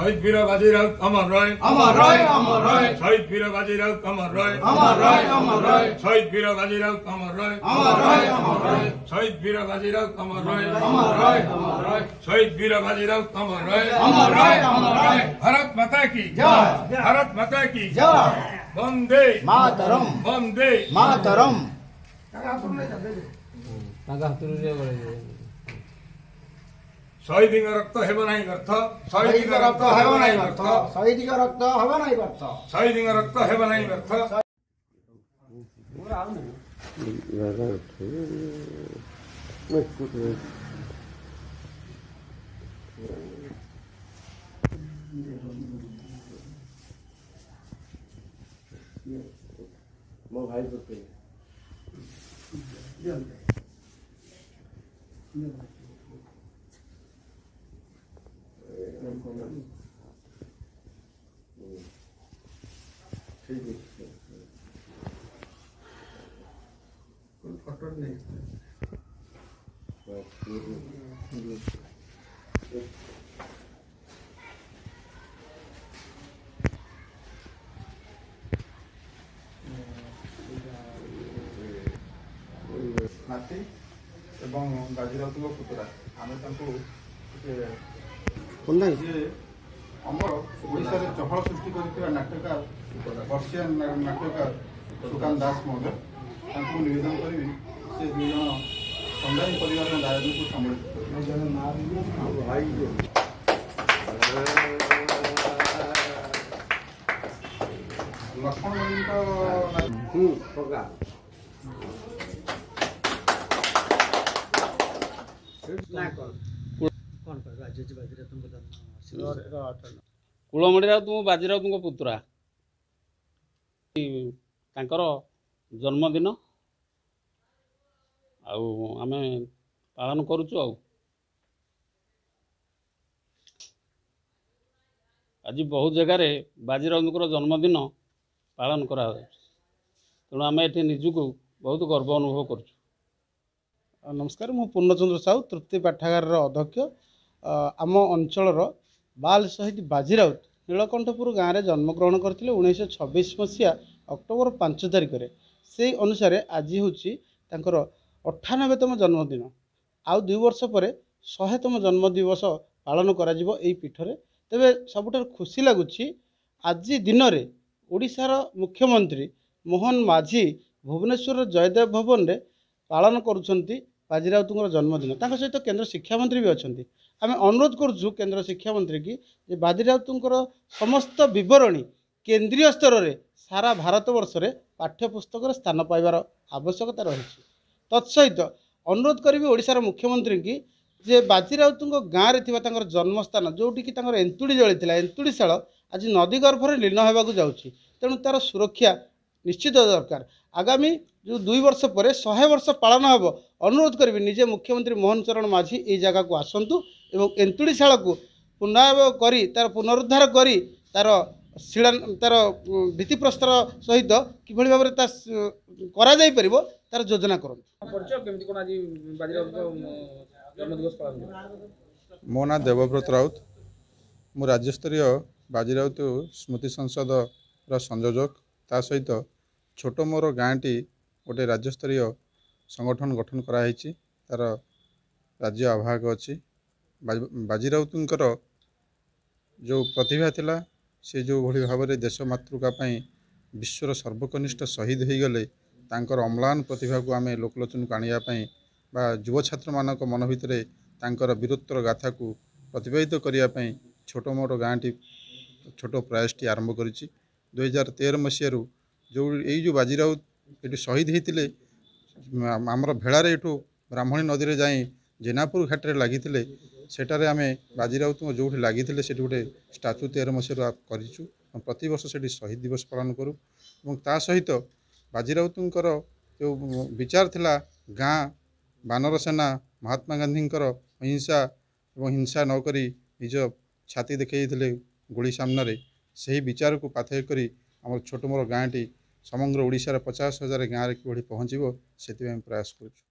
শহীদ বীর বাজিরাউত অমর রয়, অমর রয়, অমর রয়, শহীদ বীর বাজিরাউত অমর রয়, অমর রয়, অমর রয়, শহীদ বীর বাজিরাউত অমর রয়, অমর রয়, অমর রয়, শহীদ বীর বাজিরাউত অমর রয়, অমর রয়, অমর রয়, শহীদ বীর বাজিরাউত অমর রয়, অমর রয়, অমর রয়। ভারত মাতা কি জয়। ভারত মাতা কি জয়। বন্দে মাতরম, বন্দে মাতরম। শহীদিঙ্গ রক্ত হেব নাই ব্যর্থ, শহীদিଙ୍କ ରକ୍ତ ହେବ ନାହିଁ ବ୍ୟର୍ଥ, ଶହୀଦିଙ୍କ ରକ୍ତ ହେବ ନାହିଁ ବ୍ୟର୍ଥ। শহীদিঙ্গ রক্ত হেব নাই ব্যর্থ। ମୋ ଭାଇ ପକ୍ଷେ ଠିକ ଅଛି ଫଟୋ ନେଇ ନାତି ଏବଂ ବାଜିରାଉତଙ୍କ ପୁତୁରା ଆମେ ତାଙ୍କୁ ଯିଏ ଆମର ଓଡ଼ିଶାରେ ଚହଳ ସୃଷ୍ଟି କରିଥିବା ନାଟ୍ୟକାର ବର୍ଷିଆନ୍ ନାଟ୍ୟକାର ସୁକାନ୍ତ ଦାସ ମହୋଦୟ ତାଙ୍କୁ ନିବେଦନ କରିବି ସେ ଦୁଇ ଜଣ ସନ୍ଧାନୀ ପରିବାରର ଦାୟିତ୍ୱକୁ ସମ୍ବଳିତ ଲକ୍ଷ୍ମଣ ମଲ୍ଲିକଙ୍କ କୁଳମଣି ରାଉତ ବାଜିରାଉତଙ୍କ ପୁତୁରା ତାଙ୍କର ଜନ୍ମଦିନ ଆଉ ଆମେ ପାଳନ କରୁଛୁ। ଆଉ ଆଜି ବହୁ ଜାଗାରେ ବାଜିରାଉତଙ୍କର ଜନ୍ମଦିନ ପାଳନ କରାଯାଉଛି, ତେଣୁ ଆମେ ଏଠି ନିଜକୁ ବହୁତ ଗର୍ବ ଅନୁଭବ କରୁଛୁ। ନମସ୍କାର, ମୁଁ ପୂର୍ଣ୍ଣଚନ୍ଦ୍ର ସାହୁ, ତୃପ୍ତି ପାଠାଗାରର ଅଧ୍ୟକ୍ଷ। ଆମ ଅଞ୍ଚଳର ବାଲ ଶହୀଦ ବାଜିରାଉତ ନୀଳକଣ୍ଠପୁର ଗାଁରେ ଜନ୍ମଗ୍ରହଣ କରିଥିଲେ 1926 ମସିହା ଅକ୍ଟୋବର 5 ତାରିଖରେ। ସେହି ଅନୁସାରେ ଆଜି ହେଉଛି ତାଙ୍କର 98ତମ ଜନ୍ମଦିନ। ଆଉ 2 ବର୍ଷ ପରେ 100ତମ ଜନ୍ମଦିବସ ପାଳନ କରାଯିବ ଏହି ପୀଠରେ। ତେବେ ସବୁଠାରୁ ଖୁସି ଲାଗୁଛି ଆଜି ଦିନରେ ଓଡ଼ିଶାର ମୁଖ୍ୟମନ୍ତ୍ରୀ ମୋହନ ମାଝୀ ଭୁବନେଶ୍ୱରର ଜୟଦେବ ଭବନରେ ପାଳନ କରୁଛନ୍ତି ବାଜିରାଉତଙ୍କର ଜନ୍ମଦିନ। ତାଙ୍କ ସହିତ କେନ୍ଦ୍ର ଶିକ୍ଷାମନ୍ତ୍ରୀ ବି ଅଛନ୍ତି। ଆମେ ଅନୁରୋଧ କରୁଛୁ କେନ୍ଦ୍ର ଶିକ୍ଷାମନ୍ତ୍ରୀ କି ଯେ ବାଜିରାଉତଙ୍କର ସମସ୍ତ ବିବରଣୀ କେନ୍ଦ୍ରୀୟ ସ୍ତରରେ ସାରା ଭାରତବର୍ଷରେ ପାଠ୍ୟପୁସ୍ତକରେ ସ୍ଥାନ ପାଇବାର ଆବଶ୍ୟକତା ରହିଛି। ତତ୍ସହିତ ଅନୁରୋଧ କରିବି ଓଡ଼ିଶାର ମୁଖ୍ୟମନ୍ତ୍ରୀକି ଯେ ବାଜିରାଉତଙ୍କ ଗାଁରେ ଥିବା ତାଙ୍କର ଜନ୍ମସ୍ଥାନ ଯେଉଁଠିକି ତାଙ୍କର ଏନ୍ତୁଡ଼ି ଜଳିଥିଲା, ଏନ୍ତୁଡ଼ିଶାଳ ଆଜି ନଦୀ ଗର୍ଭରେ ଲୀନ ହେବାକୁ ଯାଉଛି। ତେଣୁ ତା'ର ସୁରକ୍ଷା ନିଶ୍ଚିତ ଦରକାର। ଆଗାମୀ ଯେଉଁ 2 ବର୍ଷ ପରେ 100 ବର୍ଷ ପାଳନ ହେବ, ଅନୁରୋଧ କରିବି ନିଜେ ମୁଖ୍ୟମନ୍ତ୍ରୀ ମୋହନ ଚରଣ ମାଝୀ ଏହି ଜାଗାକୁ ଆସନ୍ତୁ ଏବଂ ଏନ୍ତୁଡ଼ିଶାଳକୁ ପୁନଃ କରି ତା'ର ପୁନରୁଦ୍ଧାର କରି ତା'ର ଭିତ୍ତିପ୍ରସ୍ତର ସହିତ କିଭଳି ଭାବରେ ତା କରାଯାଇପାରିବ ତା'ର ଯୋଜନା କରନ୍ତୁ। ମୋ ନାଁ ଦେବବ୍ରତ ରାଉତ, ମୁଁ ରାଜ୍ୟସ୍ତରୀୟ ବାଜିରାଉତ ସ୍ମୃତି ସଂସଦର ସଂଯୋଜକ। ତା ସହିତ ଛୋଟ ମୋର ଗାଁଟି ଗୋଟେ ରାଜ୍ୟସ୍ତରୀୟ ସଂଗଠନ ଗଠନ କରାଯାଇଛି, ତା'ର ରାଜ୍ୟ ଆବାହକ ଅଛି। ବାଜିରାଉତଙ୍କର ଯେଉଁ ପ୍ରତିଭା ଥିଲା, ସେ ଯେଉଁଭଳି ଭାବରେ ଦେଶ ମାତୃକା ପାଇଁ ବିଶ୍ୱର ସର୍ବକନିଷ୍ଠ ଶହୀଦ ହୋଇଗଲେ, ତାଙ୍କର ଅମ୍ଳାନ ପ୍ରତିଭାକୁ ଆମେ ଲୋକଲୋଚନକୁ ଆଣିବା ପାଇଁ ବା ଯୁବ ଛାତ୍ରମାନଙ୍କ ମନ ଭିତରେ ତାଙ୍କର ବୀରତ୍ୱର ଗାଥାକୁ ପ୍ରତିପାଦିତ କରିବା ପାଇଁ ଛୋଟ ମୋର ଗାଁଟି ଛୋଟ ପ୍ରୟାସଟି ଆରମ୍ଭ କରିଛି। 2013 ମସିହାରୁ ଏଇ ଯେଉଁ ବାଜିରାଉତ ଏଠି ଶହୀଦ ହୋଇଥିଲେ, ଆମର ଭେଳାରେ ଏଠୁ ବ୍ରାହ୍ମଣୀ ନଦୀରେ ଯାଇ ଜେନାପୁର ଘାଟରେ ଲାଗିଥିଲେ। ସେଠାରେ ଆମେ ବାଜିରାଉତଙ୍କ ଯେଉଁଠି ଲାଗିଥିଲେ ସେଠି ଗୋଟେ ଷ୍ଟାଚୁ 13 ମସିହାରୁ କରିଛୁ। ପ୍ରତିବର୍ଷ ସେଠି ଶହୀଦ ଦିବସ ପାଳନ କରୁ। ଏବଂ ତା ସହିତ ବାଜିରାଉତଙ୍କର ଯେଉଁ ବିଚାର ଥିଲା, ଗାଁ ବାନର ସେନା ମହାତ୍ମା ଗାନ୍ଧୀଙ୍କର ଅହିଂସା ଏବଂ ହିଂସା ନକରି ନିଜ ଛାତି ଦେଖାଇଥିଲେ ଗୁଳି ସାମ୍ନାରେ, ସେହି ବିଚାରକୁ ପାଥେୟ କରି ଆମର ଛୋଟ ମୋର ଗାଁଟି ସମଗ୍ର ଓଡ଼ିଶାର 50,000 ଗାଁରେ କିଭଳି ପହଞ୍ଚିବ ସେଥିପାଇଁ ପ୍ରୟାସ କରୁଛୁ।